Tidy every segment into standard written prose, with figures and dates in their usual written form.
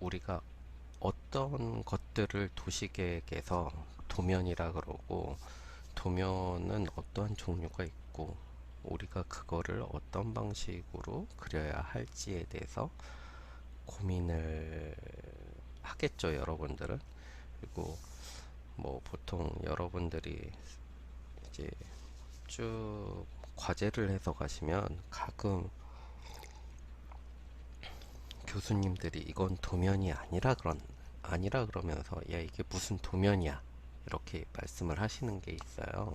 우리가 어떤 것들을 도시계획에서 도면이라 그러고, 도면은 어떠한 종류가 있고 우리가 그거를 어떤 방식으로 그려야 할지에 대해서 고민을 하겠죠, 여러분들은. 그리고 뭐 보통 여러분들이 이제 쭉 과제를 해서 가시면 가끔 교수님들이 이건 도면이 아니라 그러면서 야, 이게 무슨 도면이야, 이렇게 말씀을 하시는 게 있어요.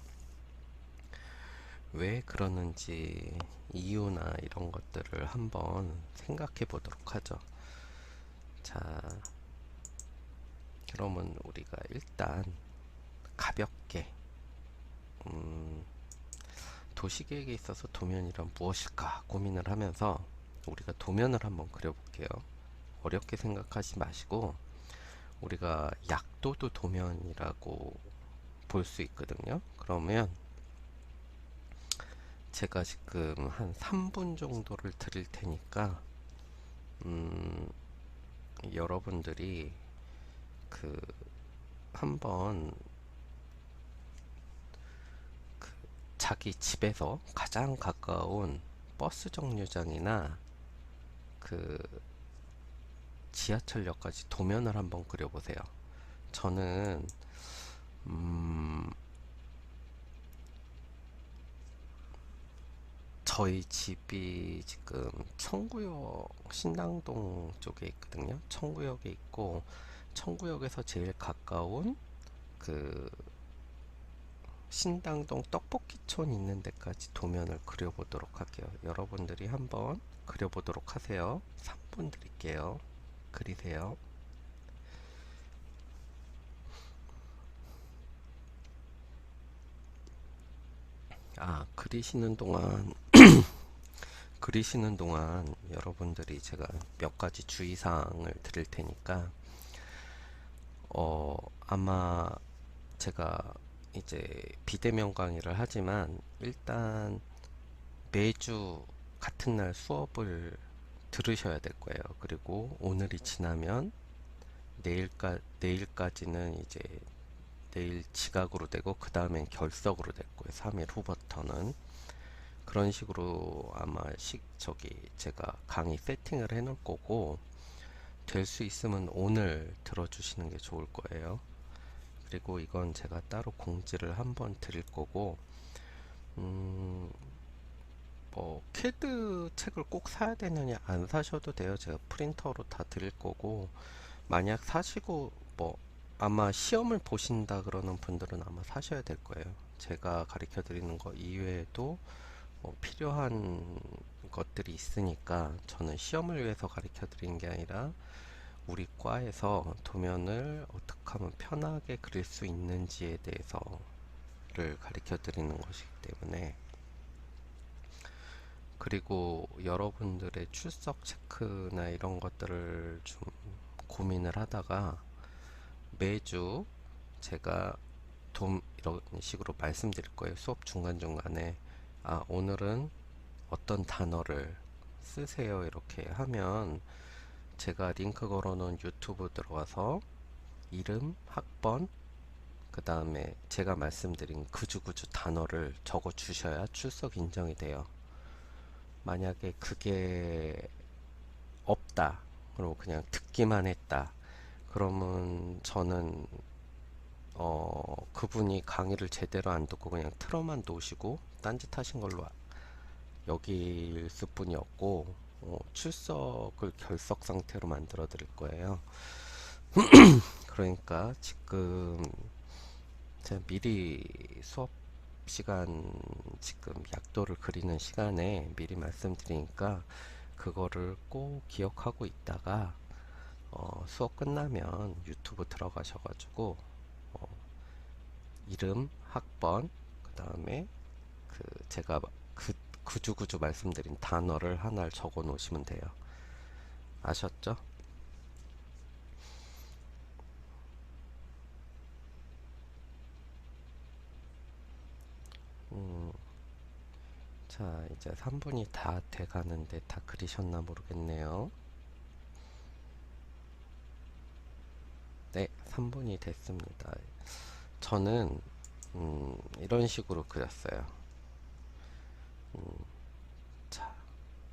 왜 그러는지 이유나 이런 것들을 한번 생각해 보도록 하죠. 자, 그러면 우리가 일단 가볍게 도시계획에 있어서 도면이란 무엇일까 고민을 하면서 우리가 도면을 한번 그려볼게요. 어렵게 생각하지 마시고, 우리가 약도도 도면이라고 볼 수 있거든요. 그러면 제가 지금 한 3분 정도를 드릴 테니까 여러분들이 그 한번 자기 집에서 가장 가까운 버스 정류장이나 그 지하철역까지 도면을 한번 그려보세요. 저는 저희 집이 지금 청구역 신당동 쪽에 있거든요. 청구역에 있고, 청구역에서 제일 가까운 그 신당동 떡볶이촌 있는 데까지 도면을 그려보도록 할게요. 여러분들이 한번 그려보도록 하세요. 3분 드릴게요. 그리세요. 아, 그리시는 동안 여러분들이 제가 몇 가지 주의사항을 드릴 테니까, 아마 제가 이제 비대면 강의를 하지만 일단 매주 같은 날 수업을 들으셔야 될 거예요. 그리고 오늘이 지나면 내일까지는 이제 내일 지각으로 되고 그 다음엔 결석으로 될 거예요. 3일 후부터는. 그런 식으로 아마 제가 강의 세팅을 해 놓을 거고, 될 수 있으면 오늘 들어주시는 게 좋을 거예요. 그리고 이건 제가 따로 공지를 한번 드릴 거고, 음, 뭐 캐드 책을 꼭 사야 되느냐, 안 사셔도 돼요. 제가 프린터로 다 드릴 거고, 만약 사시고 뭐 아마 시험을 보신다 그러는 분들은 아마 사셔야 될 거예요. 제가 가르쳐 드리는 거 이외에도 뭐 필요한 것들이 있으니까, 저는 시험을 위해서 가르쳐 드리는 게 아니라 우리 과에서 도면을 어떻게 하면 편하게 그릴 수 있는지에 대해서를 가르쳐 드리는 것이기 때문에. 그리고 여러분들의 출석 체크나 이런 것들을 좀 고민을 하다가 매주 제가 이런 식으로 말씀드릴 거예요. 수업 중간중간에 오늘은 어떤 단어를 쓰세요, 이렇게 하면 제가 링크 걸어놓은 유튜브 들어가서 이름, 학번, 그 다음에 제가 말씀드린 그주그주 단어를 적어 주셔야 출석 인정이 돼요. 만약에 그게 없다, 그리고 그냥 듣기만 했다, 그러면 저는 그분이 강의를 제대로 안 듣고 그냥 틀어만 놓으시고 딴짓 하신 걸로 여길 뿐이었고, 출석을 결석 상태로 만들어 드릴 거예요. 그러니까 지금 제가 미리 수업 시간, 지금 약도를 그리는 시간에 미리 말씀드리니까 그거를 꼭 기억하고 있다가 수업 끝나면 유튜브 들어가셔가지고 이름, 학번, 그 다음에 제가 구주구주 말씀드린 단어를 하나를 적어 놓으시면 돼요. 아셨죠? 음, 자, 이제 3분이 다 돼가는데 다 그리셨나 모르겠네요. 네, 3분이 됐습니다. 저는 이런 식으로 그렸어요. 자,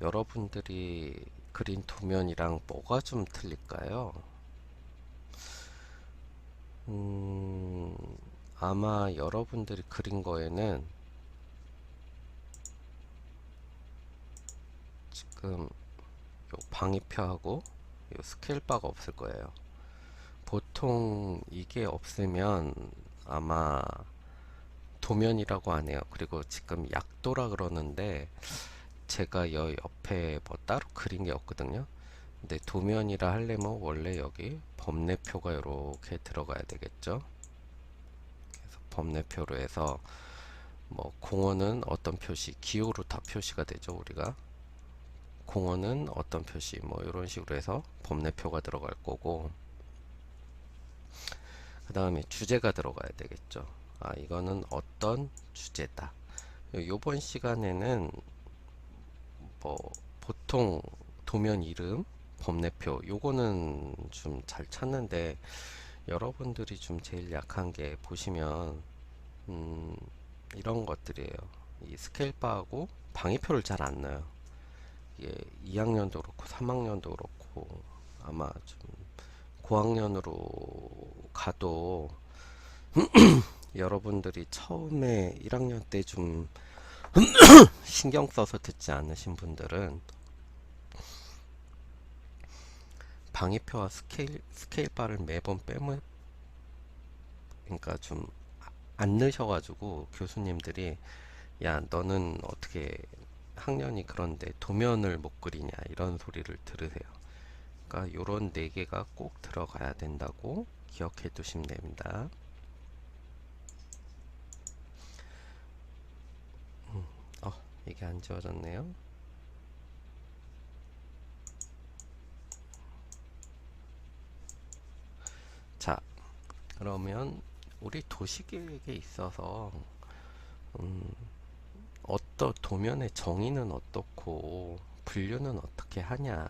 여러분들이 그린 도면이랑 뭐가 좀 틀릴까요? 음, 아마 여러분들이 그린 거에는 지금 요 방위표하고 요 스케일바가 없을 거예요. 보통 이게 없으면 아마 도면이라고 안 해요. 그리고 지금 약도라 그러는데 제가 여 옆에 뭐 따로 그린 게 없거든요. 근데 도면이라 하려면 원래 여기 범례표가 이렇게 들어가야 되겠죠. 그래서 범례표로 해서 뭐 공원은 어떤 표시, 기호로 다 표시가 되죠. 우리가 공원은 어떤 표시, 뭐 이런 식으로 해서 범례표가 들어갈 거고, 그 다음에 주제가 들어가야 되겠죠. 아, 이거는 어떤 주제다. 요번 시간에는 뭐 보통 도면 이름, 범례표 요거는 좀 잘 찾는데 여러분들이 좀 제일 약한 게 보시면 음, 이런 것들이에요. 이 스케일바하고 방위표를 잘 안 넣어요. 이게 2학년도 그렇고 3학년도 그렇고 아마 좀 고학년으로 가도 여러분들이 처음에 1학년 때 좀 신경 써서 듣지 않으신 분들은 방위표와 스케일바를 매번 빼면 그러니까 좀 안 넣으셔가지고 교수님들이 야 너는 어떻게 학년이 그런데 도면을 못 그리냐 이런 소리를 들으세요. 그러니까 요런 네 개가 꼭 들어가야 된다고 기억해 두시면 됩니다. 어, 이게 안 지워졌네요. 자, 그러면 우리 도시계획에 있어서 음, 어떤 도면의 정의는 어떻고 분류는 어떻게 하냐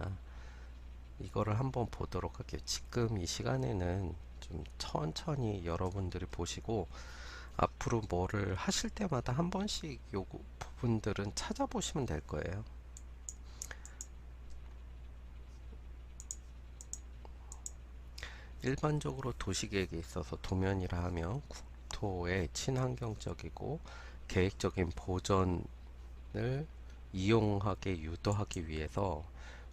이거를 한번 보도록 할게요. 지금 이 시간에는 좀 천천히 여러분들이 보시고 앞으로 뭐를 하실 때마다 한 번씩 요 부분들은 찾아보시면 될 거예요. 일반적으로 도시계획에 있어서 도면이라 하면 국토의 친환경적이고 계획적인 보전을 이용하게 유도하기 위해서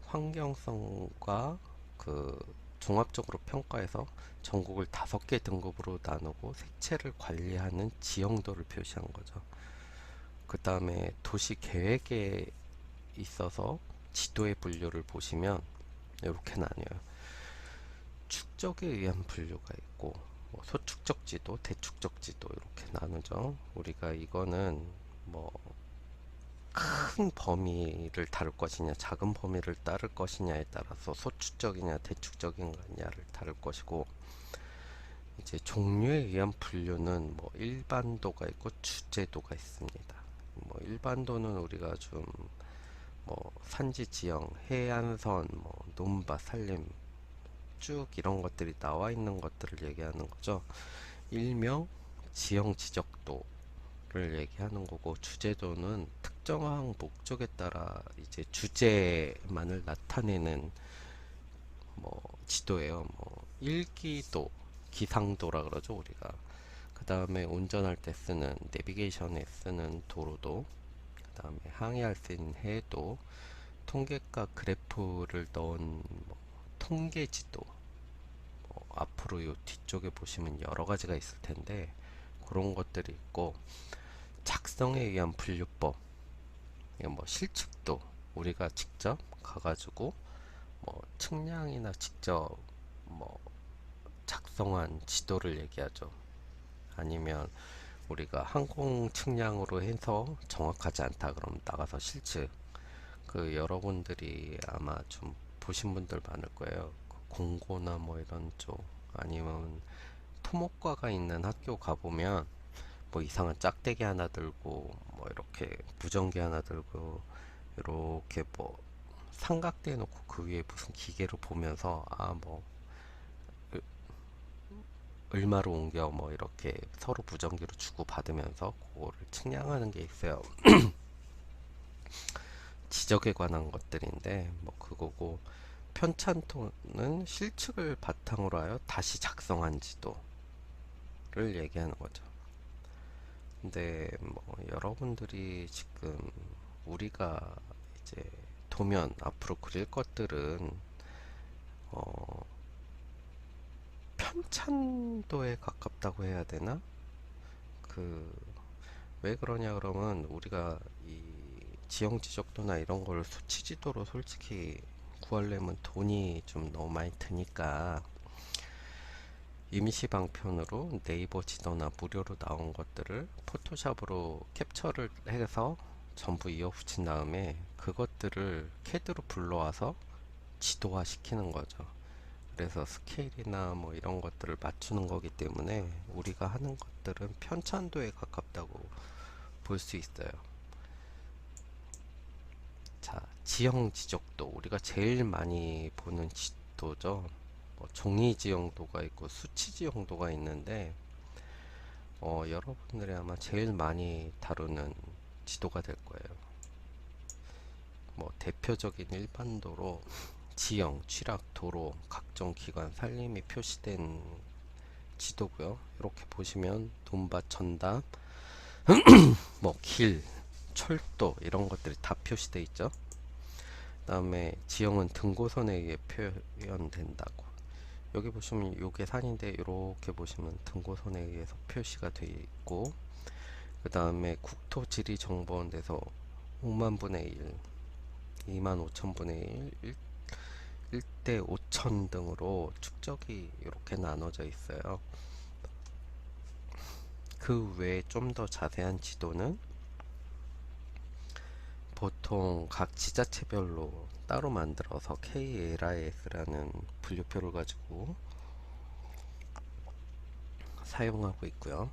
환경성과 그 종합적으로 평가해서 전국을 5개 등급으로 나누고 색채를 관리하는 지형도를 표시한 거죠. 그 다음에 도시 계획에 있어서 지도의 분류를 보시면 이렇게 나뉘어요. 축적에 의한 분류가 있고 뭐 소축적 지도, 대축적 지도 이렇게 나누죠. 우리가 이거는 뭐 큰 범위를 다룰 것이냐, 작은 범위를 따를 것이냐에 따라서 소축적이냐, 대축적이냐를 다룰 것이고, 이제 종류에 의한 분류는 뭐 일반도가 있고 주제도가 있습니다. 뭐 일반도는 우리가 좀 뭐 산지 지형, 해안선, 뭐 논밭, 산림 쭉 이런 것들이 나와 있는 것들을 얘기하는 거죠. 일명 지형 지적도 를 얘기하는 거고 주제도는 특정한 목적에 따라 이제 주제만을 나타내는 뭐 지도예요. 뭐 일기도, 기상도라 그러죠 우리가. 그 다음에 운전할 때 쓰는 내비게이션에 쓰는 도로도, 그 다음에 항해할 수 있는 해도, 통계가 그래프를 넣은 뭐 통계지도. 앞으로 요 뒤쪽에 보시면 여러 가지가 있을 텐데 그런 것들이 있고 작성에 의한 분류법, 이게 뭐 실측도 우리가 직접 가가지고 뭐 측량이나 직접 뭐 작성한 지도를 얘기하죠. 아니면 우리가 항공 측량으로 해서 정확하지 않다 그러면 나가서 실측. 그 여러분들이 아마 좀 보신 분들 많을 거예요. 그 공고나 뭐 이런 쪽 아니면 토목과가 있는 학교 가보면 뭐 이상한 짝대기 하나 들고 뭐 이렇게 무전기 하나 들고 이렇게 뭐 삼각대 놓고 그 위에 무슨 기계를 보면서 아 뭐 을마로 옮겨 뭐 이렇게 서로 무전기로 주고받으면서 그거를 측량하는 게 있어요. 지적에 관한 것들인데 뭐 그거고, 편찬토는 실측을 바탕으로 하여 다시 작성한 지도를 얘기하는 거죠. 근데 뭐 여러분들이 지금 우리가 이제 도면 앞으로 그릴 것들은 어 편찬도에 가깝다고 해야 되나? 그 왜 그러냐 그러면 우리가 이 지형 지적도나 이런 걸 수치 지도로 솔직히 구하려면 돈이 좀 너무 많이 드니까 임시 방편으로 네이버 지도나 무료로 나온 것들을 포토샵으로 캡처를 해서 전부 이어붙인 다음에 그것들을 CAD로 불러와서 지도화 시키는 거죠. 그래서 스케일이나 뭐 이런 것들을 맞추는 거기 때문에 우리가 하는 것들은 편찬도에 가깝다고 볼 수 있어요. 자, 지형 지적도 우리가 제일 많이 보는 지도죠. 뭐 종이 지형도가 있고 수치 지형도가 있는데 여러분들이 아마 제일 많이 다루는 지도가 될 거예요. 뭐 대표적인 일반도로 지형, 취락, 도로, 각종 기관 살림이 표시된 지도고요. 이렇게 보시면 논밭, 전담, 뭐 길, 철도 이런 것들이 다 표시되어 있죠. 그 다음에 지형은 등고선에 의해 표현된다고. 여기 보시면 요게 산인데 이렇게 보시면 등고선에 의해서 표시가 되어 있고, 그 다음에 국토지리정보원에서 5만 분의 1, 2만 5천 분의 1, 1대 5천 등으로 축적이 이렇게 나눠져 있어요. 그 외에 좀 더 자세한 지도는 보통 각 지자체별로 따로 만들어서 KLIS라는 분류표를 가지고 사용하고 있고요.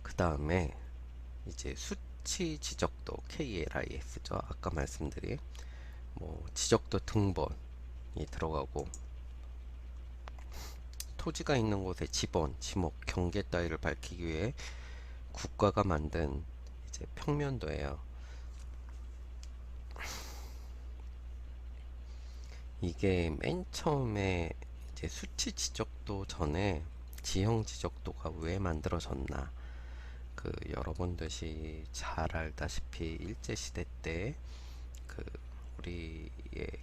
그 다음에 이제 수치 지적도 KLIS죠. 아까 말씀드린 뭐 지적도 등본이 들어가고, 토지가 있는 곳의 지번, 지목, 경계 따위를 밝히기 위해 국가가 만든 이제 평면도예요. 이게 맨 처음에 이제 수치 지적도 전에 지형 지적도가 왜 만들어졌나? 그 여러분들이 잘 알다시피 일제 시대 때 그 우리의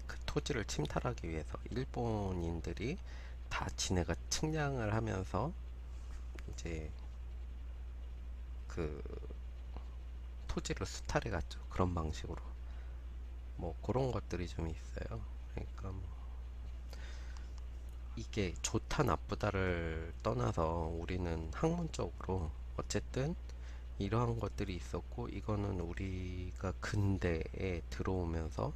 그 토지를 침탈하기 위해서 일본인들이 다 지네가 측량을 하면서 이제 그 토지를 수탈해 갔죠. 그런 방식으로. 뭐 그런 것들이 좀 있어요. 그러니까 뭐 이게 좋다 나쁘다를 떠나서 우리는 학문적으로 어쨌든 이러한 것들이 있었고, 이거는 우리가 근대에 들어오면서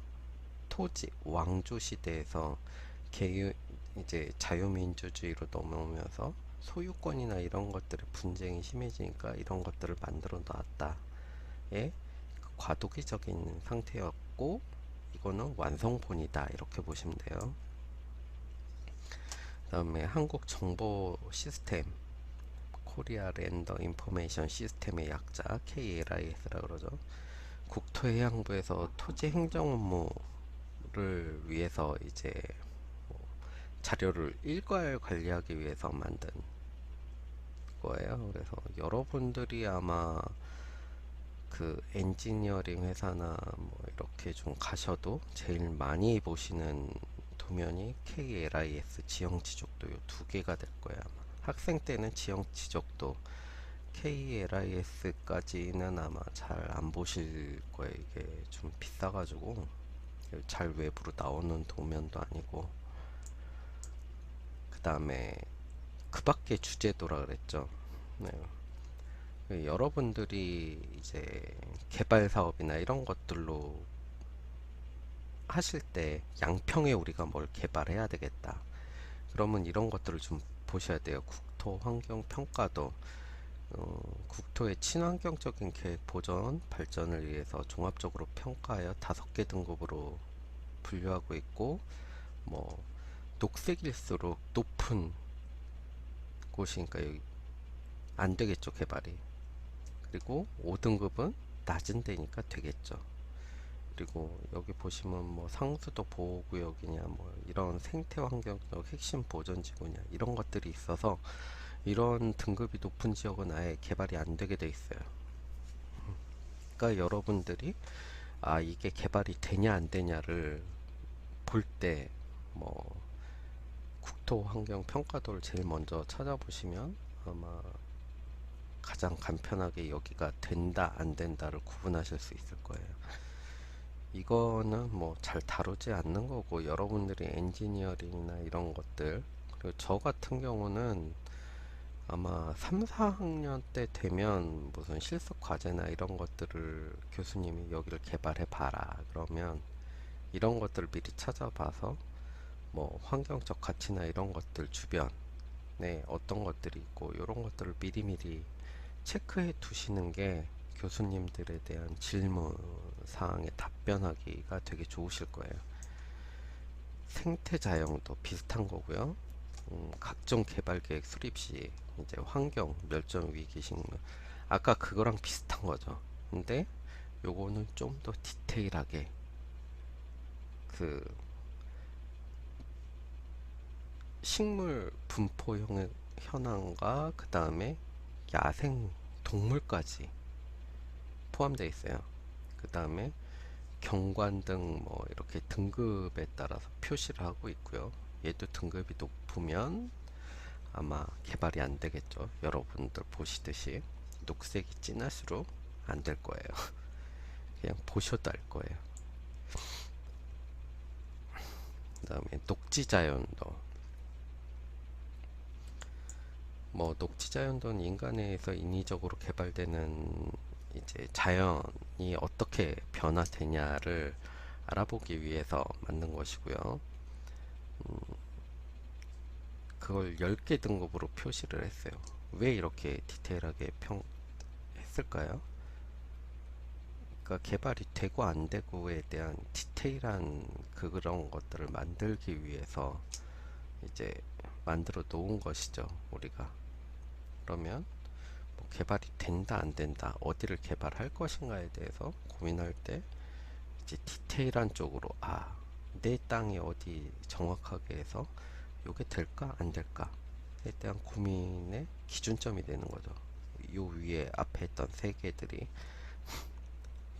토지 왕조 시대에서 개유 이제 자유민주주의로 넘어오면서 소유권이나 이런 것들의 분쟁이 심해지니까 이런 것들을 만들어 놨다의 과도기적인 상태였고, 이거는 완성본이다 이렇게 보시면 돼요. 그 다음에 한국 정보 시스템, 코리아 랜더 인포메이션 시스템의 약자 KLIS라 그러죠. 국토해양부에서 토지 행정 업무를 위해서 이제 뭐 자료를 일괄 관리하기 위해서 만든 거예요. 그래서 여러분들이 아마 그 엔지니어링 회사나 뭐 이렇게 좀 가셔도 제일 많이 보시는 도면이 KLIS 지형 지적도 요 두 개가 될 거예요. 아마. 학생 때는 지형 지적도 KLIS까지는 아마 잘 안 보실 거예요. 이게 좀 비싸가지고 잘 외부로 나오는 도면도 아니고. 그 다음에 그 밖에 주제도라 그랬죠. 네. 여러분들이 이제 개발 사업이나 이런 것들로 하실 때 양평에 우리가 뭘 개발해야 되겠다. 그러면 이런 것들을 좀 보셔야 돼요. 국토 환경 평가도, 국토의 친환경적인 계획 보전 발전을 위해서 종합적으로 평가하여 5개 등급으로 분류하고 있고, 뭐 녹색일수록 높은 곳이니까 여기 안 되겠죠, 개발이. 그리고 5등급은 낮은 데니까 되겠죠. 그리고 여기 보시면 뭐 상수도 보호구역이냐, 뭐 이런 생태환경적 핵심 보전지구냐, 이런 것들이 있어서 이런 등급이 높은 지역은 아예 개발이 안 되게 돼 있어요. 그러니까 여러분들이 이게 개발이 되냐 안 되냐를 볼 때 뭐 국토환경평가도를 제일 먼저 찾아보시면 아마 가장 간편하게 여기가 된다 안 된다를 구분하실 수 있을 거예요. 이거는 뭐 잘 다루지 않는 거고, 여러분들이 엔지니어링이나 이런 것들, 그리고 저 같은 경우는 아마 3, 4학년 때 되면 무슨 실습 과제나 이런 것들을 교수님이 여기를 개발해 봐라 그러면 이런 것들을 미리 찾아봐서 뭐 환경적 가치나 이런 것들 주변에 어떤 것들이 있고 이런 것들을 미리미리 체크해 두시는 게 교수님들에 대한 질문 사항에 답변하기가 되게 좋으실 거예요. 생태자연도 비슷한 거고요. 각종 개발 계획 수립 시 이제 환경, 멸종 위기 식물, 아까 그거랑 비슷한 거죠. 근데 요거는 좀 더 디테일하게 그 식물 분포 현황과 그 다음에 야생 동물까지 포함되어 있어요. 그 다음에 경관 등 뭐 이렇게 등급에 따라서 표시를 하고 있고요. 얘도 등급이 높으면 아마 개발이 안 되겠죠. 여러분들 보시듯이 녹색이 진할수록 안 될 거예요. 그냥 보셔도 알 거예요. 그 다음에 녹지자연도, 뭐 녹지자연도는 인간에 의해서 인위적으로 개발되는 이제 자연이 어떻게 변화되냐를 알아보기 위해서 만든 것이고요. 그걸 10개 등급으로 표시를 했어요. 왜 이렇게 디테일하게 했을까요? 그러니까 개발이 되고 안 되고에 대한 디테일한 그런 것들을 만들기 위해서 이제 만들어 놓은 것이죠, 우리가. 그러면 뭐 개발이 된다 안 된다, 어디를 개발할 것인가에 대해서 고민할 때 이제 디테일한 쪽으로 내 땅이 어디 정확하게 해서 요게 될까 안 될까에 대한 고민의 기준점이 되는 거죠. 요 위에 앞에 있던 세 개들이.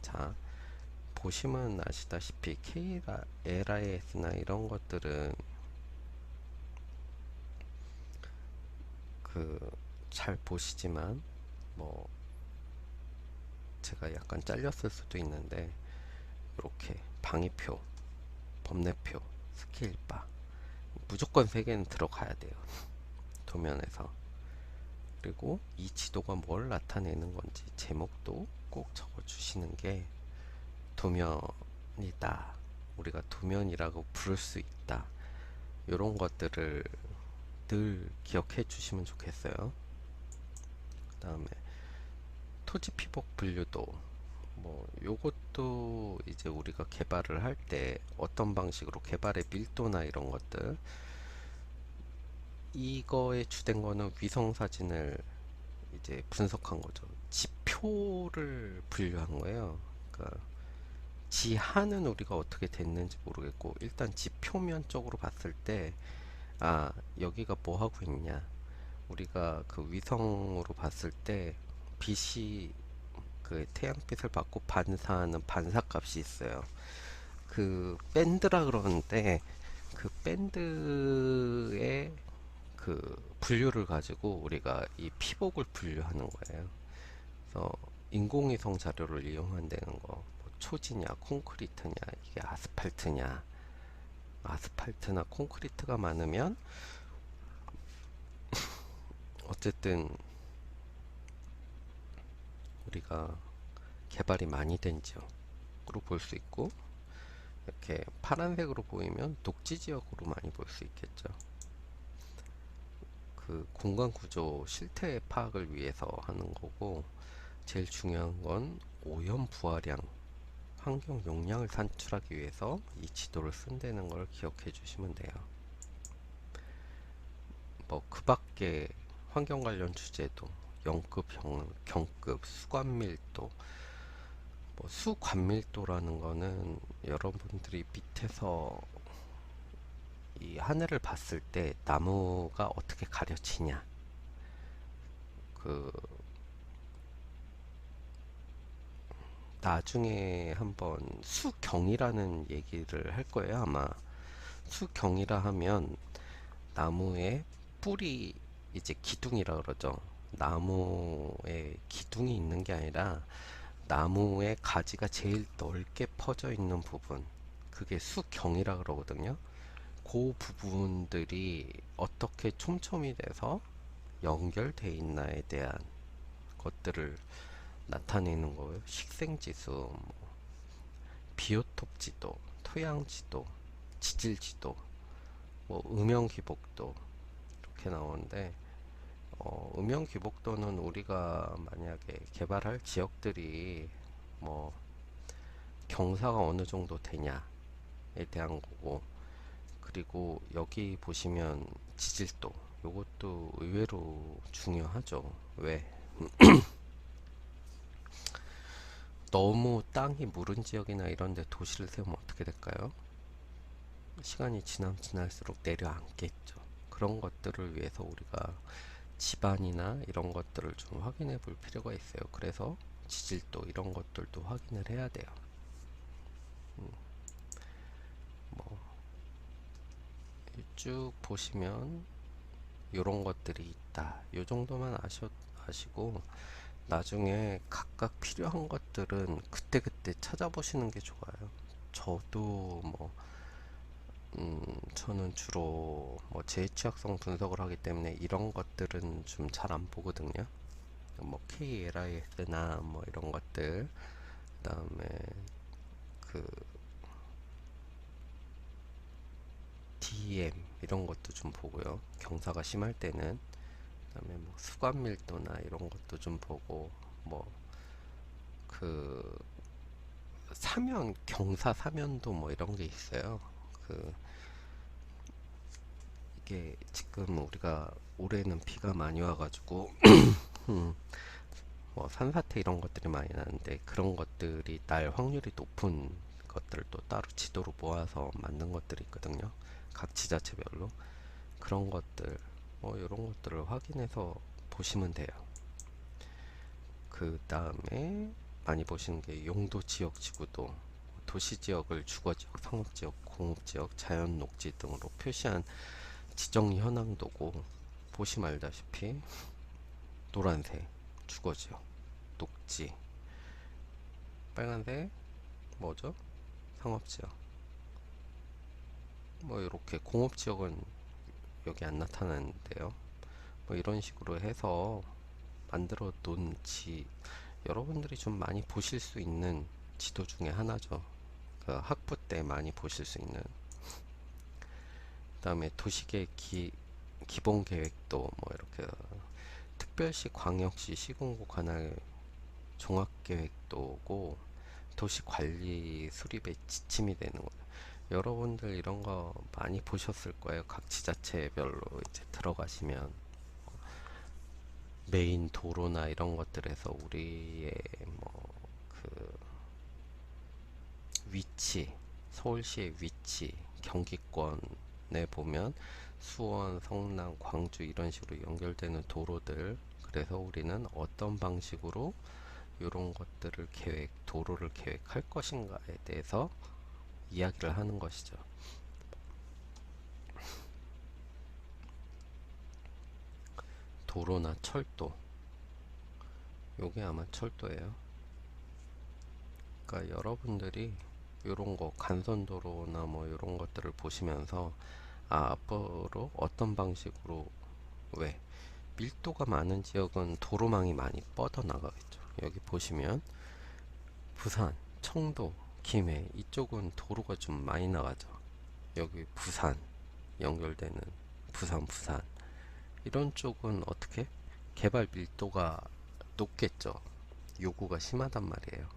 자, 보시면 아시다시피 LIS나 이런 것들은 잘 보시지만 뭐 제가 약간 잘렸을 수도 있는데 이렇게 방위표, 법례표, 스케일바 무조건 3개는 들어가야 돼요. 도면에서. 그리고 이 지도가 뭘 나타내는 건지 제목도 꼭 적어 주시는 게 도면이다, 우리가 도면이라고 부를 수 있다, 이런 것들을 늘 기억해 주시면 좋겠어요. 그 다음에 토지 피복 분류도, 뭐 요것도 이제 우리가 개발을 할 때 어떤 방식으로 개발의 밀도나 이런 것들, 이거에 주된 거는 위성 사진을 이제 분석한 거죠. 지표를 분류한 거예요. 그러니까 지하는 우리가 어떻게 됐는지 모르겠고, 일단 지표면적으로 봤을 때 여기가 뭐 하고 있냐, 우리가 그 위성으로 봤을 때 빛이 그 태양빛을 받고 반사하는 반사값이 있어요. 그 밴드라 그러는데 그 밴드의 그 분류를 가지고 우리가 이 피복을 분류하는 거예요. 그래서 인공위성 자료를 이용한다는 거, 뭐 초지냐 콘크리트냐, 이게 아스팔트냐, 아스팔트나 콘크리트가 많으면 어쨌든 우리가 개발이 많이 된 지역으로 볼 수 있고, 이렇게 파란색으로 보이면 녹지 지역으로 많이 볼 수 있겠죠. 그 공간 구조 실태 파악을 위해서 하는 거고, 제일 중요한 건 오염 부하량, 환경 용량을 산출하기 위해서 이 지도를 쓴다는 걸 기억해 주시면 돼요. 뭐 그 밖에 환경 관련 주제도 영급, 경급, 수관밀도. 뭐 수관밀도라는 거는 여러분들이 밑에서 이 하늘을 봤을 때 나무가 어떻게 가려지냐, 그 나중에 한번 수경이라는 얘기를 할 거예요. 아마 수경이라 하면 나무의 뿌리, 이제 기둥이라 그러죠. 나무에 기둥이 있는 게 아니라 나무의 가지가 제일 넓게 퍼져 있는 부분, 그게 수경이라 그러거든요. 그 부분들이 어떻게 촘촘히 돼서 연결돼 있나에 대한 것들을 나타내는 거예요. 식생지수, 뭐 비오톱 지도, 토양 지도, 지질 지도, 뭐 음영 기복도 이렇게 나오는데, 음영 기복도는 우리가 만약에 개발할 지역들이 뭐 경사가 어느 정도 되냐에 대한 거고, 그리고 여기 보시면 지질도, 요것도 의외로 중요하죠. 왜? 너무 땅이 무른 지역이나 이런 데 도시를 세우면 어떻게 될까요? 시간이 지날수록 내려앉겠죠. 그런 것들을 위해서 우리가 지반이나 이런 것들을 좀 확인해 볼 필요가 있어요. 그래서 지질도 이런 것들도 확인을 해야 돼요. 뭐 쭉 보시면 이런 것들이 있다. 요 정도만 아시고 나중에 각각 필요한 것들은 그때그때 찾아보시는 게 좋아요. 저도 뭐 저는 주로 뭐 제 취약성 분석을 하기 때문에 이런 것들은 좀 잘 안 보거든요. 뭐 KLIS나 뭐 이런 것들, 그다음에 그 DM 이런 것도 좀 보고요. 경사가 심할 때는. 그다음에 뭐 수관 밀도나 이런 것도 좀 보고, 뭐 그 사면, 경사 사면도 뭐 이런 게 있어요. 그 이게 지금 우리가 올해는 비가 많이 와가지고 뭐 산사태 이런 것들이 많이 나는데, 그런 것들이 날 확률이 높은 것들을 또 따로 지도로 모아서 만든 것들이 있거든요. 각 지자체별로. 그런 것들, 뭐 이런 것들을 확인해서 보시면 돼요. 그 다음에 많이 보시는 게 용도 지역 지구도, 도시 지역을 주거 지역, 상업 지역, 공업 지역, 자연 녹지 등으로 표시한 지정 현황도고, 보시면 알다시피 노란색 주거 지역, 녹지, 빨간색 뭐죠? 상업 지역. 뭐 이렇게 공업 지역은 여기 안 나타나는데요. 뭐 이런 식으로 해서 만들어 놓은 여러분들이 좀 많이 보실 수 있는 지도 중에 하나죠. 그 학부 때 많이 보실 수 있는. 그 다음에 도시계획 기본 계획도 뭐 이렇게 특별시, 광역시, 시군구, 관할 종합계획도고, 도시관리 수립의 지침이 되는 거예요. 여러분들 이런 거 많이 보셨을 거예요. 각 지자체별로 이제 들어가시면 메인 도로나 이런 것들에서 우리의 뭐 그 위치, 서울시의 위치, 경기권에 보면 수원, 성남, 광주 이런 식으로 연결되는 도로들, 그래서 우리는 어떤 방식으로 이런 것들을 도로를 계획할 것인가에 대해서 이야기를 하는 것이죠. 도로나 철도, 요게 아마 철도예요. 그러니까 여러분들이 이런 거 간선도로나 뭐 이런 것들을 보시면서, 앞으로 어떤 방식으로, 왜 밀도가 많은 지역은 도로망이 많이 뻗어 나가겠죠. 여기 보시면 부산, 청도, 김해 이쪽은 도로가 좀 많이 나가죠. 여기 부산 연결되는 부산 이런 쪽은 어떻게 개발 밀도가 높겠죠. 요구가 심하단 말이에요.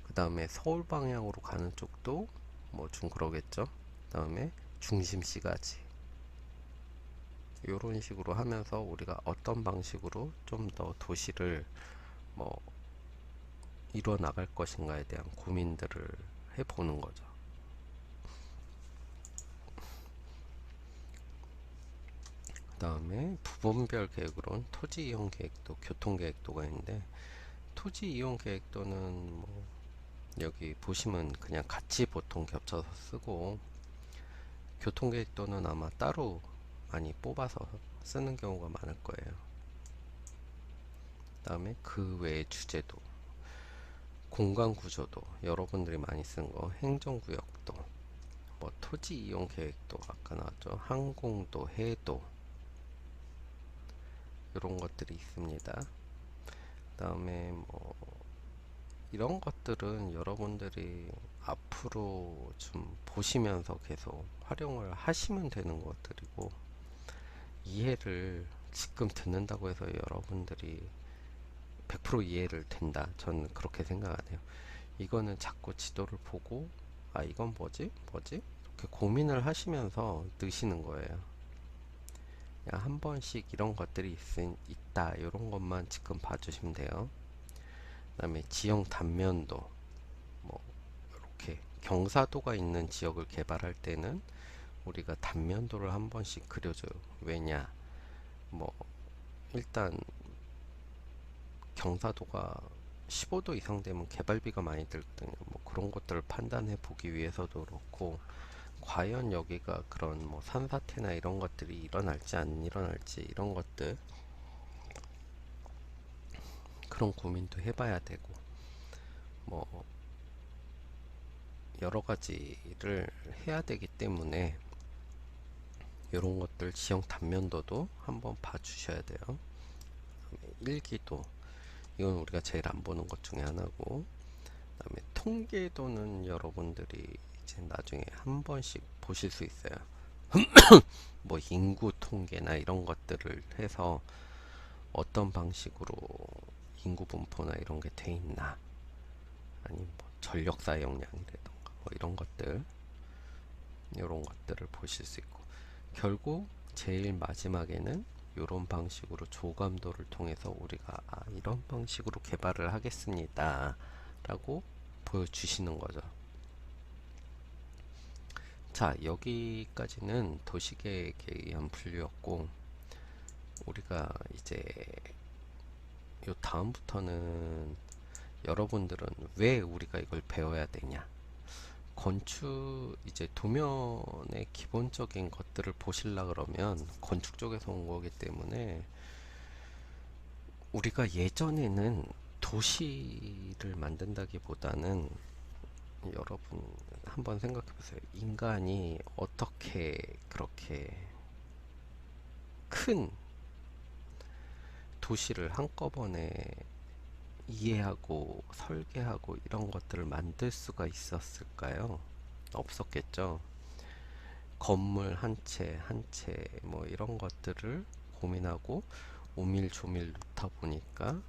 그 다음에 서울 방향으로 가는 쪽도 뭐 좀 그러겠죠. 그 다음에 중심시가지, 이런 식으로 하면서 우리가 어떤 방식으로 좀 더 도시를 뭐 이루어 나갈 것인가에 대한 고민들을 해보는 거죠. 그 다음에 부분별 계획으로는 토지 이용 계획도, 교통 계획도가 있는데, 토지 이용 계획도는 뭐 여기 보시면 그냥 같이 보통 겹쳐서 쓰고, 교통 계획도는 아마 따로 많이 뽑아서 쓰는 경우가 많을 거예요. 그 다음에 그 외의 주제도, 공간 구조도, 여러분들이 많이 쓴 거, 행정구역도, 뭐 토지 이용 계획도 아까 나왔죠. 항공도, 해도, 이런 것들이 있습니다. 그 다음에 뭐 이런 것들은 여러분들이 앞으로 좀 보시면서 계속 활용을 하시면 되는 것들이고, 이해를 지금 듣는다고 해서 여러분들이 100% 이해를 된다, 저는 그렇게 생각 안 해요. 이거는 자꾸 지도를 보고, 아 이건 뭐지 뭐지 이렇게 고민을 하시면서 넣으시는 거예요. 그냥 한 번씩 이런 것들이 있다, 이런 것만 지금 봐주시면 돼요. 그 다음에 지형 단면도, 뭐 이렇게 경사도가 있는 지역을 개발할 때는 우리가 단면도를 한 번씩 그려줘요. 왜냐, 뭐 일단 경사도가 15도 이상 되면 개발비가 많이 들거든요. 뭐 그런 것들을 판단해 보기 위해서도 그렇고, 과연 여기가 그런 뭐 산사태나 이런 것들이 일어날지 안 일어날지, 이런 것들, 그런 고민도 해봐야 되고, 뭐 여러 가지를 해야 되기 때문에 이런 것들 지형 단면도도 한번 봐주셔야 돼요. 일기도, 이건 우리가 제일 안 보는 것 중에 하나고, 그다음에 통계도는 여러분들이 이제 나중에 한 번씩 보실 수 있어요. 뭐 인구 통계나 이런 것들을 해서 어떤 방식으로 인구 분포나 이런 게 돼 있나, 아니면 뭐 전력 사용량이라던가 뭐 이런 것들을 보실 수 있고, 결국 제일 마지막에는 이런 방식으로 조감도를 통해서 우리가 이런 방식으로 개발을 하겠습니다 라고 보여주시는 거죠. 자, 여기까지는 도시계획에 의한 분류였고, 우리가 이제 요 다음부터는 여러분들은 왜 우리가 이걸 배워야 되냐, 건축 이제 도면의 기본적인 것들을 보실라 그러면 건축 쪽에서 온 거기 때문에, 우리가 예전에는 도시를 만든다기보다는, 여러분 한번 생각해 보세요. 인간이 어떻게 그렇게 큰 도시를 한꺼번에 이해하고 설계하고 이런 것들을 만들 수가 있었을까요? 없었겠죠. 건물 한 채 한 채 뭐 이런 것들을 고민하고 오밀조밀 놓다 보니까,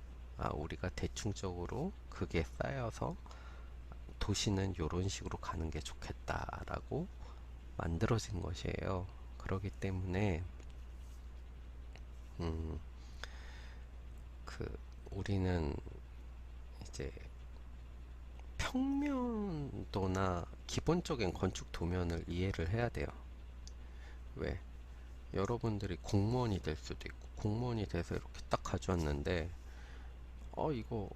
우리가 대충적으로 그게 쌓여서 도시는 이런 식으로 가는 게 좋겠다라고 만들어진 것이에요. 그렇기 때문에 음, 그 우리는 이제 평면도나 기본적인 건축 도면을 이해를 해야 돼요. 왜? 여러분들이 공무원이 될 수도 있고, 공무원이 돼서 이렇게 딱 가져왔는데, 이거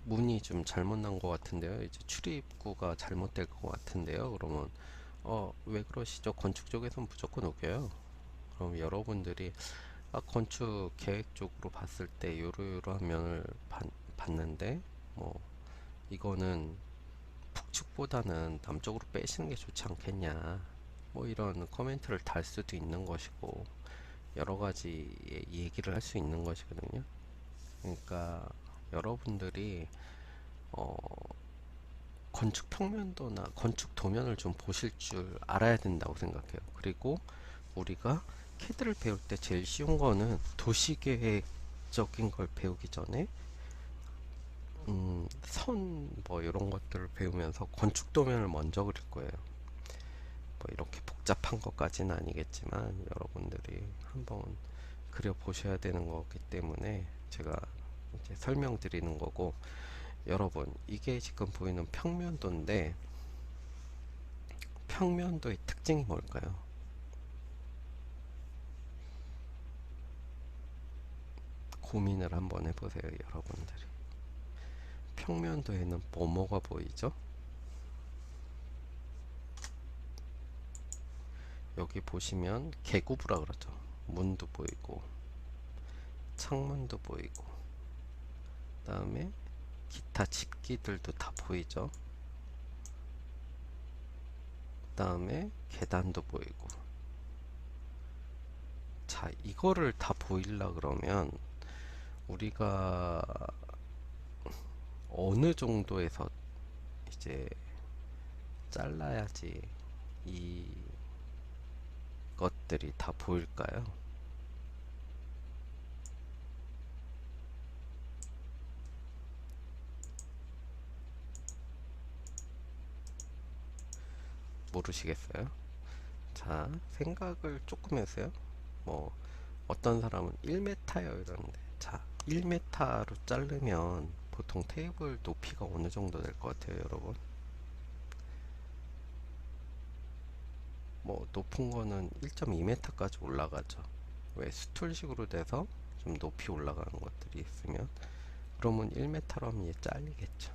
문이 좀 잘못 난 것 같은데요. 이제 출입구가 잘못될 것 같은데요. 그러면 왜 그러시죠? 건축 쪽에서는 무조건 우겨요. 그럼 여러분들이 건축 계획 쪽으로 봤을 때 요러요러한 면을 봤는데, 뭐 이거는 북측보다는 남쪽으로 빼시는 게 좋지 않겠냐, 뭐 이런 코멘트를 달 수도 있는 것이고, 여러 가지 얘기를 할 수 있는 것이거든요. 그러니까 여러분들이 어, 건축 평면도나 건축 도면을 좀 보실 줄 알아야 된다고 생각해요. 그리고 우리가 캐드를 배울 때 제일 쉬운 거는 도시계획적인 걸 배우기 전에 선 뭐 이런 것들을 배우면서 건축 도면을 먼저 그릴 거예요. 뭐 이렇게 복잡한 것까지는 아니겠지만 여러분들이 한번 그려 보셔야 되는 거기 때문에 제가 이제 설명드리는 거고, 여러분 이게 지금 보이는 평면도인데 평면도의 특징이 뭘까요? 고민을 한번 해보세요, 여러분들이. 평면도에는 뭐가 보이죠? 여기 보시면 개구부라 그러죠. 문도 보이고 창문도 보이고 그 다음에 기타 집기들도 다 보이죠. 그 다음에 계단도 보이고. 자, 이거를 다 보일라 그러면 우리가 어느 정도에서 이제 잘라야지 이 것들이 다 보일까요? 모르시겠어요? 자, 생각을 조금 해보세요. 뭐 어떤 사람은 1m요 이러는데, 자, 1m로 자르면 보통 테이블 높이가 어느 정도 될 것 같아요, 여러분? 뭐 높은 거는 1.2m까지 올라가죠. 왜 스툴식으로 돼서 좀 높이 올라가는 것들이 있으면, 그러면 1m로 하면 얘 잘리겠죠.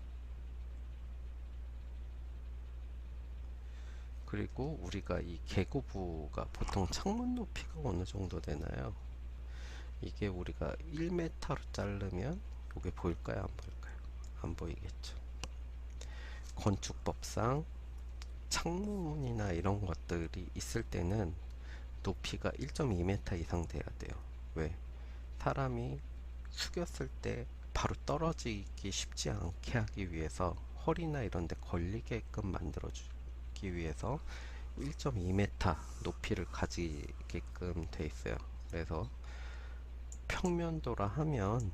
그리고 우리가 이 개구부가 보통 창문 높이가 어느 정도 되나요? 이게 우리가 1m로 자르면 이게 보일까요? 안 보일까요? 안 보이겠죠. 건축법상 창문이나 이런 것들이 있을 때는 높이가 1.2m 이상 돼야 돼요. 왜? 사람이 숙였을 때 바로 떨어지기 쉽지 않게 하기 위해서, 허리나 이런 데 걸리게끔 만들어 주기 위해서 1.2m 높이를 가지게끔 돼 있어요. 그래서 평면도라 하면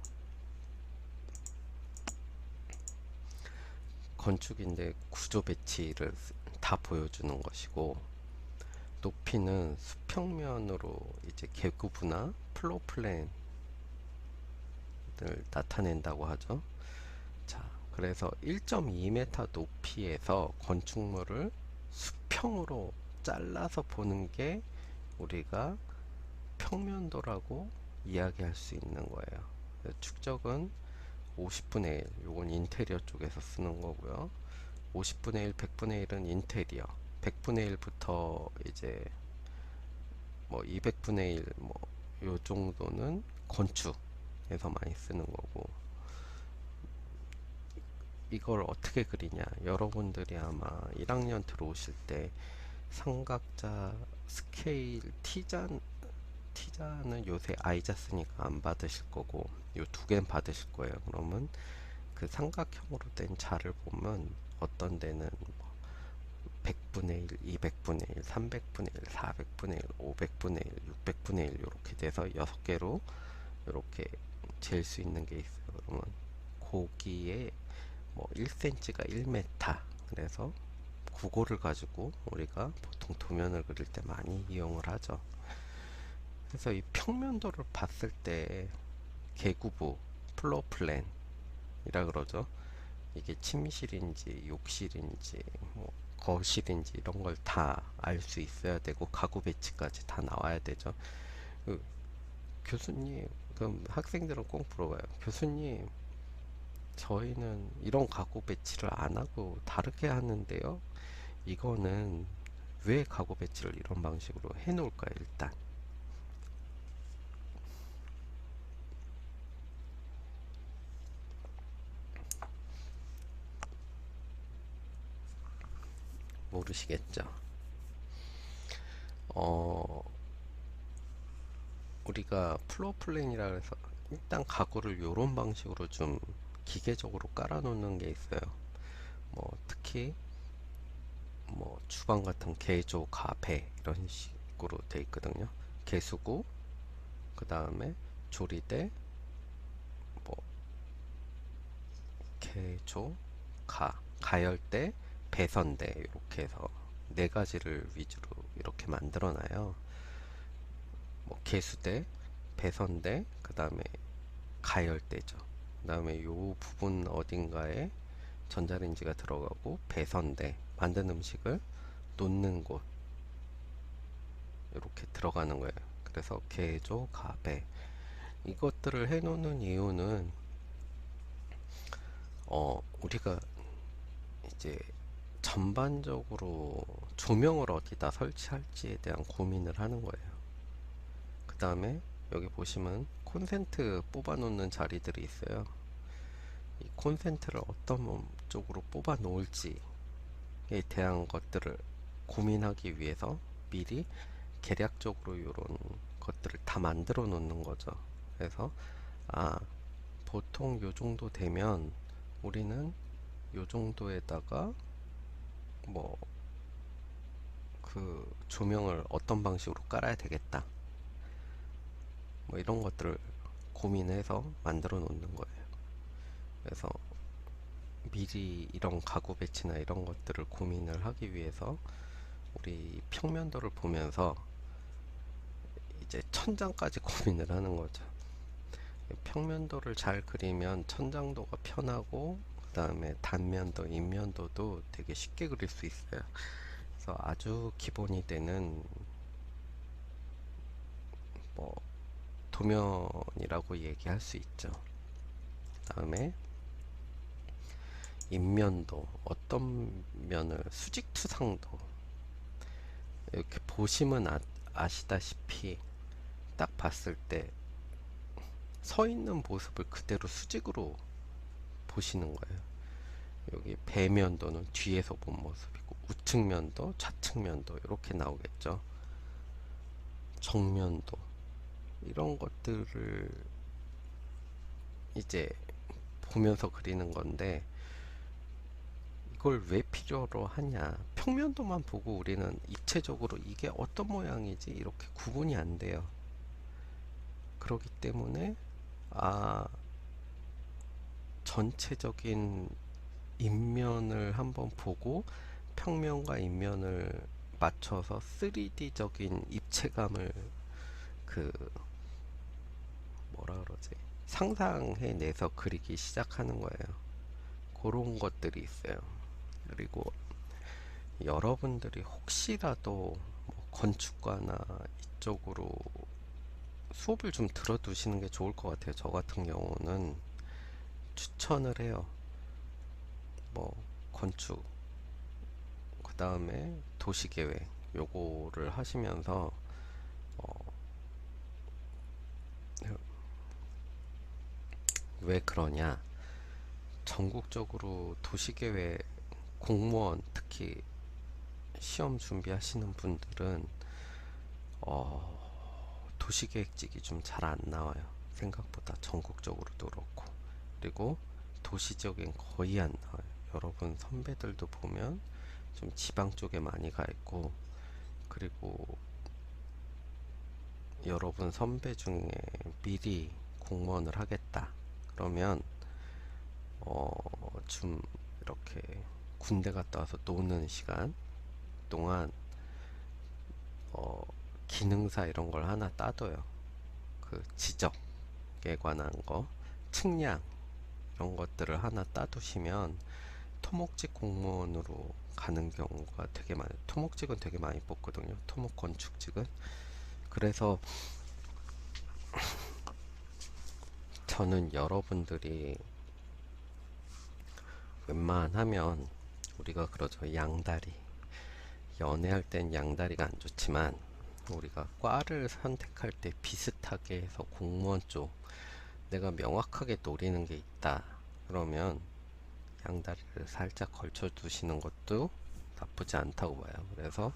건축인데 구조 배치를 다 보여주는 것이고, 높이는 수평면으로 이제 개구부나 플로어 플랜을 나타낸다고 하죠. 자, 그래서 1.2m 높이에서 건축물을 수평으로 잘라서 보는 게 우리가 평면도라고 이야기할 수 있는 거예요. 축적은 50분의 1, 요건 인테리어 쪽에서 쓰는 거고요. 50분의 1, 100분의 1은 인테리어, 100분의 1부터 이제 뭐 200분의 1, 뭐 요 정도는 건축에서 많이 쓰는 거고, 이걸 어떻게 그리냐, 여러분들이 아마 1학년 들어오실 때 삼각자 스케일 T자는 요새 아이자 쓰니까 안 받으실 거고, 요 두 개는 받으실 거예요. 그러면 그 삼각형으로 된 자를 보면 어떤 데는 100분의 1, 200분의 1, 300분의 1, 400분의 1, 500분의 1, 600분의 1 이렇게 돼서 6개로 이렇게 잴 수 있는 게 있어요. 그러면 거기에 뭐 1cm가 1m, 그래서 그거를 가지고 우리가 보통 도면을 그릴 때 많이 이용을 하죠. 그래서 이 평면도를 봤을 때 개구부, 플로어 플랜이라 그러죠. 이게 침실인지 욕실인지 뭐 거실인지 이런 걸 다 알 수 있어야 되고, 가구 배치까지 다 나와야 되죠. 그 교수님, 그럼 학생들은 꼭 물어봐요. 교수님, 저희는 이런 가구 배치를 안 하고 다르게 하는데요. 이거는 왜 가구 배치를 이런 방식으로 해 놓을까요? 일단 모르시겠죠? 어, 우리가 플로어 플랜이라 해서 일단 가구를 이런 방식으로 좀 기계적으로 깔아 놓는 게 있어요. 뭐 특히 뭐 주방 같은 개조, 가배 이런 식으로 돼 있거든요. 개수구, 그 다음에 조리대, 뭐 개조, 가열대, 배선대 이렇게 해서 네 가지를 위주로 이렇게 만들어 놔요. 뭐 개수대, 배선대, 그 다음에 가열대죠. 그 다음에 요 부분 어딘가에 전자레인지가 들어가고 배선대, 만든 음식을 놓는 곳 이렇게 들어가는 거예요. 그래서 개조, 가배 이것들을 해놓는 이유는 우리가 이제 전반적으로 조명을 어디다 설치할지에 대한 고민을 하는 거예요. 그 다음에 여기 보시면 콘센트 뽑아 놓는 자리들이 있어요. 이 콘센트를 어떤 쪽으로 뽑아 놓을지에 대한 것들을 고민하기 위해서 미리 계략적으로 이런 것들을 다 만들어 놓는 거죠. 그래서 아, 보통 요 정도 되면 우리는 요 정도에다가 뭐 그 조명을 어떤 방식으로 깔아야 되겠다. 뭐 이런 것들을 고민해서 만들어 놓는 거예요. 그래서 미리 이런 가구 배치나 이런 것들을 고민을 하기 위해서 우리 평면도를 보면서 이제 천장까지 고민을 하는 거죠. 평면도를 잘 그리면 천장도가 편하고 그 다음에 단면도, 인면도도 되게 쉽게 그릴 수 있어요. 그래서 아주 기본이 되는 뭐 도면이라고 얘기할 수 있죠. 그 다음에 인면도, 어떤 면을 수직투상도 이렇게 보시면 아시다시피 딱 봤을 때 서 있는 모습을 그대로 수직으로 보시는 거예요. 여기 배면도는 뒤에서 본 모습이고 우측면도, 좌측면도 이렇게 나오겠죠. 정면도 이런 것들을 이제 보면서 그리는 건데 이걸 왜 필요로 하냐? 평면도만 보고 우리는 입체적으로 이게 어떤 모양이지 이렇게 구분이 안 돼요. 그렇기 때문에 아, 전체적인 인면을 한번 보고 평면과 인면을 맞춰서 3D적인 입체감을 그 뭐라 그러지? 상상해내서 그리기 시작하는 거예요. 그런 것들이 있어요. 그리고 여러분들이 혹시라도 뭐 건축과나 이쪽으로 수업을 좀 들어두시는 게 좋을 것 같아요. 저 같은 경우는 추천을 해요. 뭐 건축, 그 다음에 도시계획 요거를 하시면서 왜 그러냐? 전국적으로 도시계획 공무원 특히 시험 준비하시는 분들은 도시계획직이 좀 잘 안 나와요. 생각보다 전국적으로도 그렇고 그리고 도시적인 거의 안 나와요. 여러분 선배들도 보면 좀 지방 쪽에 많이 가 있고 그리고 여러분 선배 중에 미리 공무원을 하겠다 그러면 좀 이렇게 군대 갔다 와서 노는 시간 동안 어, 기능사 이런 걸 하나 따둬요. 그 지적에 관한 거, 측량 이런 것들을 하나 따두시면 토목직 공무원으로 가는 경우가 되게 많아요. 토목직은 되게 많이 뽑거든요. 토목 건축직은. 그래서 저는 여러분들이 웬만하면 우리가 그러죠. 양다리. 연애할 땐 양다리가 안 좋지만 우리가 과를 선택할 때 비슷하게 해서 공무원 쪽 내가 명확하게 노리는 게 있다. 그러면 양다리를 살짝 걸쳐 두시는 것도 나쁘지 않다고 봐요. 그래서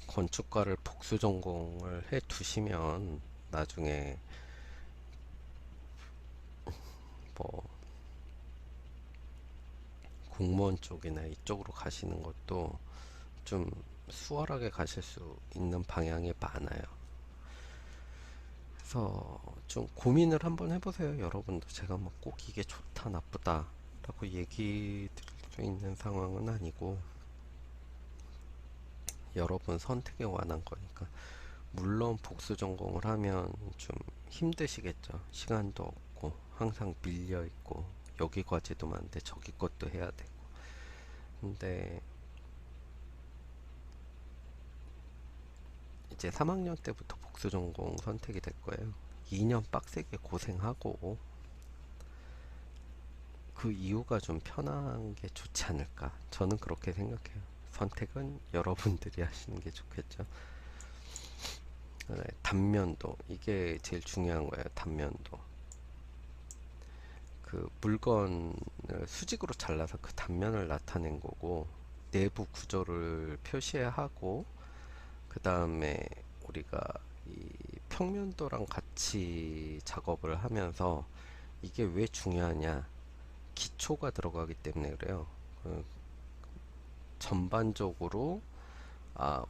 건축과를 복수 전공을 해 두시면 나중에 뭐 공무원 쪽이나 이쪽으로 가시는 것도 좀 수월하게 가실 수 있는 방향이 많아요. 그래서 좀 고민을 한번 해보세요. 여러분도 제가 뭐 꼭 이게 좋다 나쁘다 라고 얘기 드릴 수 있는 상황은 아니고 여러분 선택에 관한 거니까. 물론 복수 전공을 하면 좀 힘드시겠죠. 시간도 없고 항상 밀려 있고 여기 과제도 많은데 저기 것도 해야 되고. 근데 이제 3학년 때부터 복수 전공 선택이 될 거예요. 2년 빡세게 고생하고 그 이유가 좀 편한 게 좋지 않을까. 저는 그렇게 생각해요. 선택은 여러분들이 하시는 게 좋겠죠. 네, 단면도 이게 제일 중요한 거예요. 단면도 그 물건을 수직으로 잘라서 그 단면을 나타낸 거고, 내부 구조를 표시하고 그 다음에 우리가 이 평면도랑 같이 작업을 하면서, 이게 왜 중요하냐, 기초가 들어가기 때문에 그래요. 그 전반적으로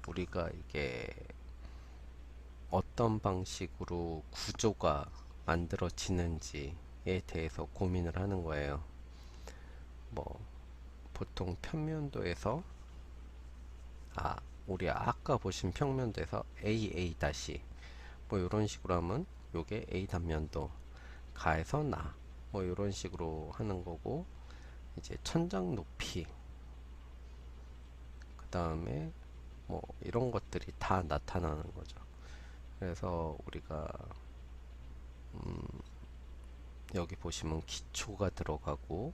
우리가 이게 어떤 방식으로 구조가 만들어지는지에 대해서 고민을 하는 거예요. 뭐 보통 평면도에서 우리 아까 보신 평면도에서 AA 다시 뭐 이런 식으로 하면 요게 A 단면도 가에서 나 뭐 이런 식으로 하는 거고, 이제 천장 높이 그 다음에 뭐 이런 것들이 다 나타나는 거죠. 그래서 우리가 여기 보시면 기초가 들어가고,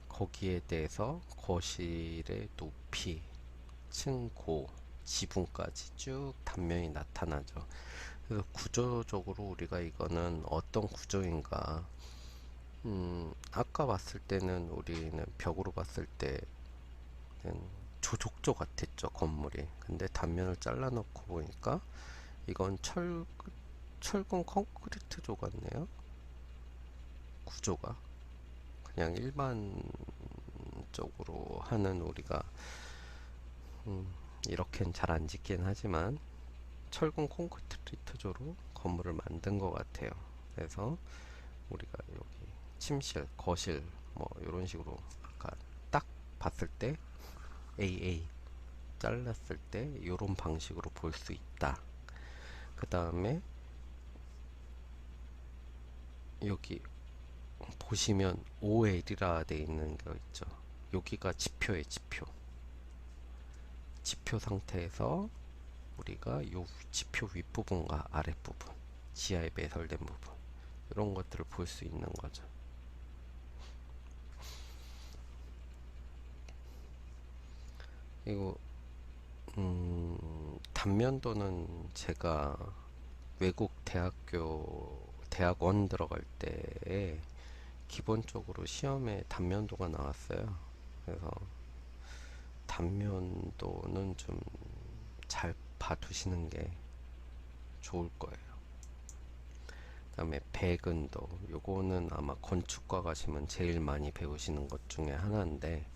거기에 대해서 거실의 높이, 층고, 지붕까지 쭉 단면이 나타나죠. 그래서 구조적으로 우리가 이거는 어떤 구조인가, 아까 봤을 때는 우리는 벽으로 봤을 때는 조족조 같았죠, 건물이. 근데 단면을 잘라 놓고 보니까 이건 철근 콘크리트조 같네요, 구조가. 그냥 일반적으로 하는 우리가 이렇게는 잘 안 짓긴 하지만 철근 콘크리트조로 건물을 만든 것 같아요. 그래서 우리가 여기 침실, 거실 뭐 이런 식으로 아까 딱 봤을 때 AA 잘랐을 때 이런 방식으로 볼 수 있다. 그 다음에 여기 보시면 OL이라 돼 있는 거 있죠. 여기가 지표의 지표. 지표 상태에서 우리가 요 지표 윗부분과 아랫부분, 지하에 배설된 부분, 이런 것들을 볼 수 있는 거죠. 이거 단면도는 제가 외국 대학원 들어갈 때 기본적으로 시험에 단면도가 나왔어요. 그래서 단면도는 좀 잘 봐두시는 게 좋을 거예요. 그 다음에 배근도, 요거는 아마 건축과 가시면 제일 많이 배우시는 것 중에 하나인데,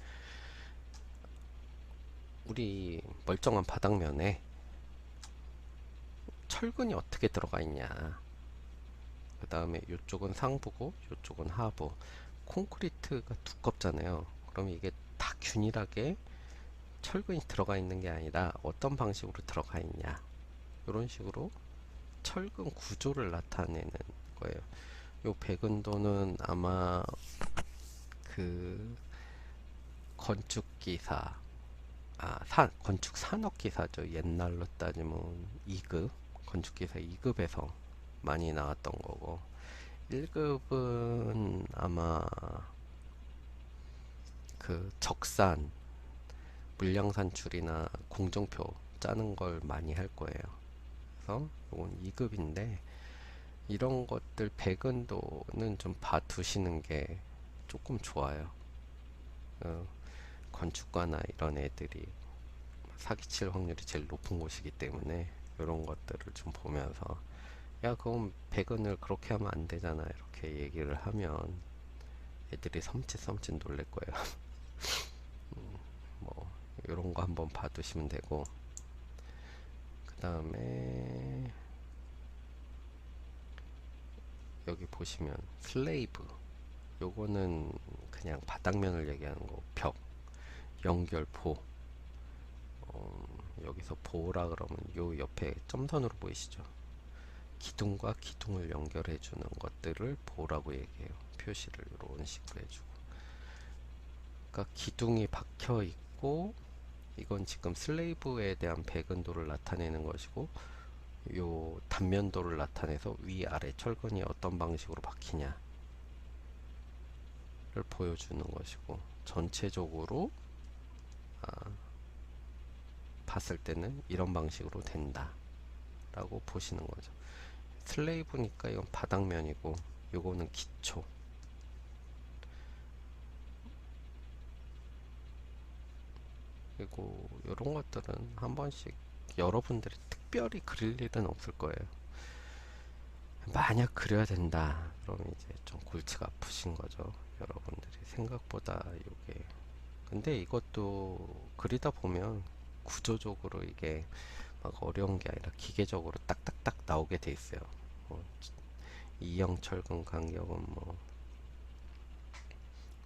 우리 멀쩡한 바닥면에 철근이 어떻게 들어가 있냐, 그 다음에 이쪽은 상부고 이쪽은 하부, 콘크리트가 두껍잖아요. 그럼 이게 다 균일하게 철근이 들어가 있는 게 아니라 어떤 방식으로 들어가 있냐, 이런 식으로 철근 구조를 나타내는 거예요. 요 배근도는 아마 그 건축기사, 건축 산업기사죠. 옛날로 따지면 2급, 건축기사 2급에서 많이 나왔던 거고, 1급은 아마 그 적산, 물량 산출이나 공정표 짜는 걸 많이 할 거예요. 그래서 이건 2급인데, 이런 것들 배근도는 좀 봐두시는 게 조금 좋아요. 어, 건축가나 이런 애들이 사기칠 확률이 제일 높은 곳이기 때문에 이런 것들을 좀 보면서, 야 그럼 배근을 그렇게 하면 안 되잖아, 이렇게 얘기를 하면 애들이 섬찟 놀랄 거예요. 뭐 이런 거 한번 봐두시면 되고, 그 다음에 여기 보시면 슬레이브, 요거는 그냥 바닥면을 얘기하는 거, 벽, 연결포, 여기서 보호라 그러면 요 옆에 점선으로 보이시죠? 기둥과 기둥을 연결해 주는 것들을 보호라고 얘기해요. 표시를 이런 식으로 해주고. 그러니까 기둥이 박혀 있고, 이건 지금 슬레이브에 대한 백은도를 나타내는 것이고, 요 단면도를 나타내서 위아래 철근이 어떤 방식으로 박히냐를 보여주는 것이고, 전체적으로 봤을 때는 이런 방식으로 된다 라고 보시는 거죠. 슬레이브니까 이건 바닥면이고, 요거는 기초. 그리고 이런 것들은 한 번씩 여러분들이 특별히 그릴 일은 없을 거예요. 만약 그려야 된다 그러면 이제 좀 골치가 아프신 거죠. 여러분들이 생각보다 이게, 근데 이것도 그리다 보면 구조적으로 이게 막 어려운 게 아니라 기계적으로 딱딱딱 나오게 돼 있어요. 이형 철근 간격은 뭐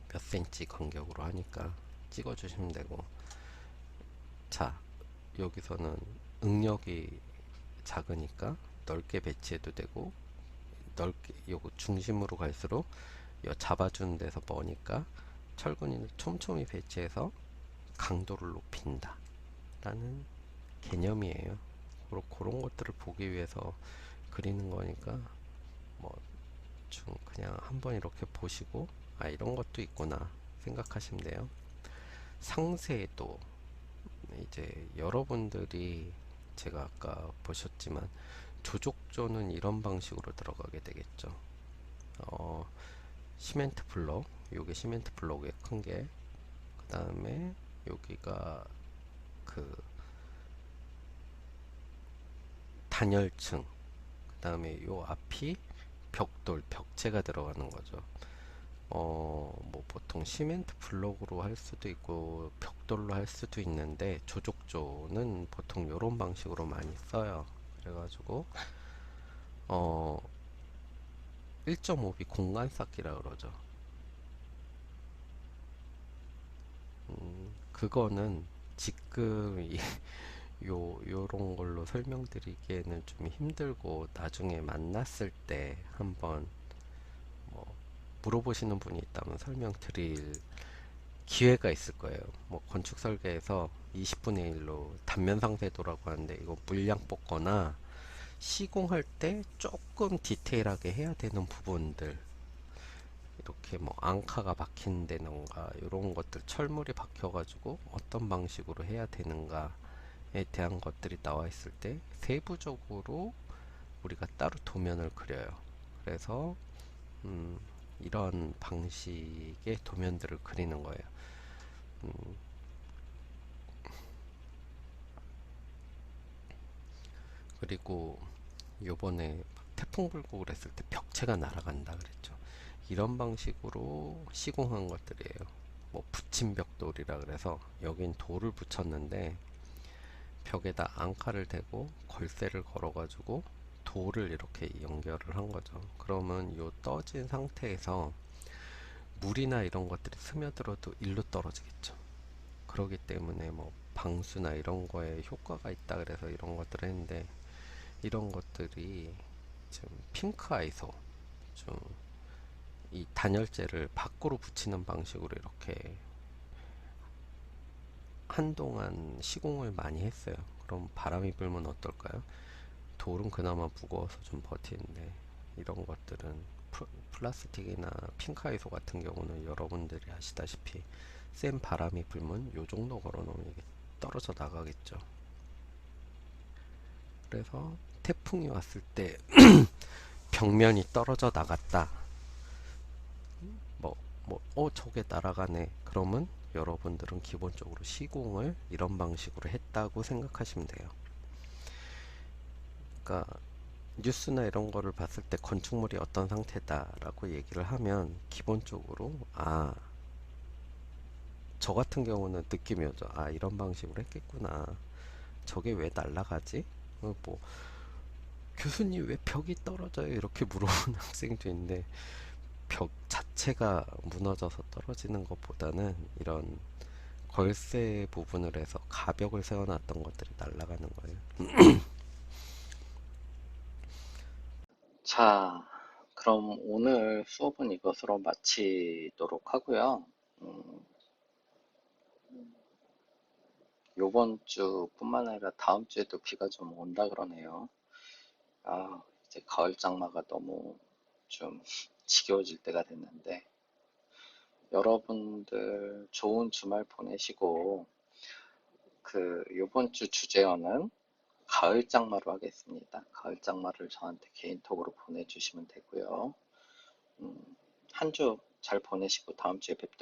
몇 센치 간격으로 하니까 찍어 주시면 되고. 자, 여기서는 응력이 작으니까 넓게 배치해도 되고, 넓게 요거 중심으로 갈수록 요 잡아주는 데서 머니까 철근을 촘촘히 배치해서 강도를 높인다 라는 개념이에요. 그런 것들을 보기 위해서 그리는 거니까 뭐 그냥 한번 이렇게 보시고 아 이런 것도 있구나 생각하시면 돼요. 상세도 이제 여러분들이 제가 아까 보셨지만 조족조는 이런 방식으로 들어가게 되겠죠. 시멘트 블록, 요게 시멘트 블록의 큰게, 그 다음에 여기가 그 단열층, 그 다음에 요 앞이 벽돌, 벽체가 들어가는 거죠. 뭐 보통 시멘트 블록으로 할 수도 있고 벽돌로 할 수도 있는데 조족조는 보통 요런 방식으로 많이 써요. 그래가지고 1.5B 공간 쌓기라 그러죠. 그거는 지금 요런 걸로 설명드리기에는 좀 힘들고 나중에 만났을 때 한번 뭐 물어보시는 분이 있다면 설명드릴 기회가 있을 거예요. 뭐 건축 설계에서 20분의 1로 단면 상세도라고 하는데 이거 물량 뽑거나 시공할 때 조금 디테일하게 해야 되는 부분들, 이렇게 뭐 앙카가 박힌다던가 이런 것들, 철물이 박혀가지고 어떤 방식으로 해야 되는가에 대한 것들이 나와 있을 때 세부적으로 우리가 따로 도면을 그려요. 그래서 이런 방식의 도면들을 그리는 거예요. 그리고 요번에 태풍 불고 그랬을 때 벽체가 날아간다 그랬죠. 이런 방식으로 시공한 것들이에요. 뭐 붙임벽돌이라 그래서 여긴 돌을 붙였는데 벽에다 앙카를 대고 걸쇠를 걸어 가지고 돌을 이렇게 연결을 한 거죠. 그러면 요 떠진 상태에서 물이나 이런 것들이 스며들어도 일로 떨어지겠죠. 그러기 때문에 뭐 방수나 이런 거에 효과가 있다 그래서 이런 것들을 했는데, 이런 것들이 지금 핑크 아이소 좀 이 단열재를 밖으로 붙이는 방식으로 이렇게 한동안 시공을 많이 했어요. 그럼 바람이 불면 어떨까요? 돌은 그나마 무거워서 좀 버티는데 이런 것들은 플라스틱이나 핑크아이소 같은 경우는 여러분들이 아시다시피 센 바람이 불면 요 정도 걸어 놓으면 이게 떨어져 나가겠죠. 그래서 태풍이 왔을 때 벽면이 떨어져 나갔다. 저게 날아가네. 그러면 여러분들은 기본적으로 시공을 이런 방식으로 했다고 생각하시면 돼요. 그러니까 뉴스나 이런 거를 봤을 때 건축물이 어떤 상태다라고 얘기를 하면 기본적으로 저 같은 경우는 느낌이 오죠. 이런 방식으로 했겠구나. 저게 왜 날아가지? 뭐 교수님 왜 벽이 떨어져요? 이렇게 물어보는 학생도 있는데 벽 자체가 무너져서 떨어지는 것보다는 이런 걸쇠 부분을 해서 가벽을 세워놨던 것들이 날아가는 거예요. 자, 그럼 오늘 수업은 이것으로 마치도록 하고요. 음, 요번 주뿐만 아니라 다음 주에도 비가 좀 온다 그러네요. 아, 이제 가을 장마가 너무 좀 지겨워질 때가 됐는데, 여러분들 좋은 주말 보내시고, 요번 주 주제어는 가을 장마로 하겠습니다. 가을 장마를 저한테 개인톡으로 보내주시면 되고요. 한 주 잘 보내시고 다음 주에 뵙도록